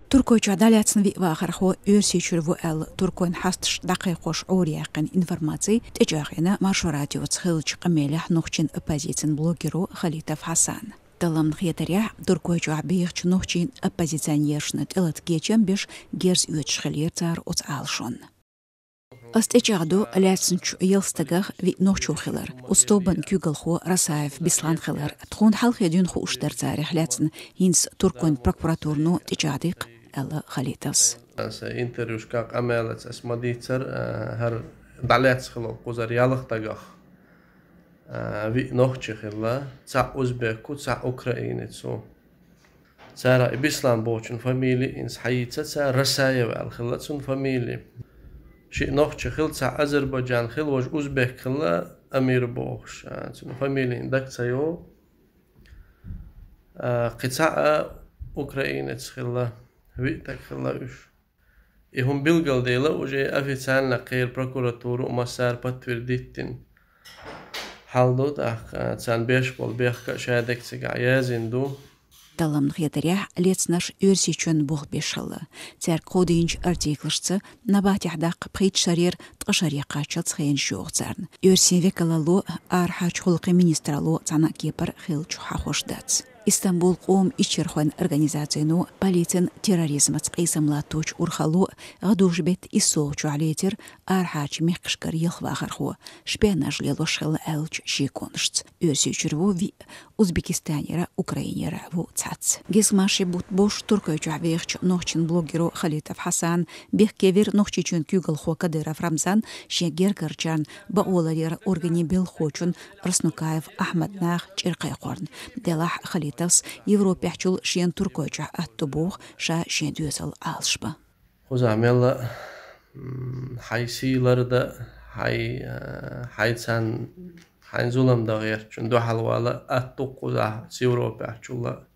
Turkoyca dalyatsin vi vaxarxo örseçürvü el Turkoyn hastış daqiqoş oriyaqin informatsiy tecağına Marşo Radio tsxılç qmelah noxçin opozitsin blogeru Xalitov Hasan. Dalam xiyatariya Turkoyca beyxç noxçin opozitsionershны tলত geçen beş gerz üetşxelir tsar ots alşon. Астечагду лятсынч йылстагах ви нохчухилар. Устобан кюгалхо Расаев бисланхилар. Тхун халхедюн ху уштарцарих лятсын хинс Туркон прокуратурну тичадик Ella Xalitavs. Intervjuš kak amelec esmadicer her daletskilo kuzaryalıqtagah vi nohçıxilla ça Uzbeku ça Ukrainetsu. Sara Bislan boçun famili ins hayitsa ça Rasayev alxillatsun famili. Şi nohçıxil ça Azerbaycan xil voj Uzbek xilla Amir boğuş. Sun famili indaksayo qitsa Ukrainetskilla وقتك خلاوش هم بيلقل ديلا وجي أفيتسان لقير بروكوراتور ومسار بتورديتين حالدو تسان بيشبول بيخك شادك سيقع يازندو Dalam xiyatariya letsnash örseçön bol beşalla. Tsar kodinç artiklıştı nabatyahdaq pqit sharir tqashariqa chatsxen shoqtsarn. Örsenvekalalu arhaç xulqi ministralu tsana kepar xil chuhaxoşdats. İstanbul qom içirxon organizasyonu politin terrorizm tsqaysamlatuç urxalu gadujbet isoçu aletir arhaç mexqşkar yılvaxarxu şpenaj leloşxel elç şikonşts. Örseçürvu vi Uzbekistanera Ukrainera vu tsats. Gizmashi but boş Turkoyca veğç noxçin blogeru Xalitov Hasan bexkever noxçiçün kügal Kadyrov Ramzan şeger garçan baolalir organi belxoçun Rasnukayev Ahmed Nag çirqayqorn. Delah Xalitovs Европяхчул шен Turkoyca attubuq şa şen düzal alşba. Hozamella haysilarda haysan Hanzulam da yer çünkü halvala attu kuza Evropa çulla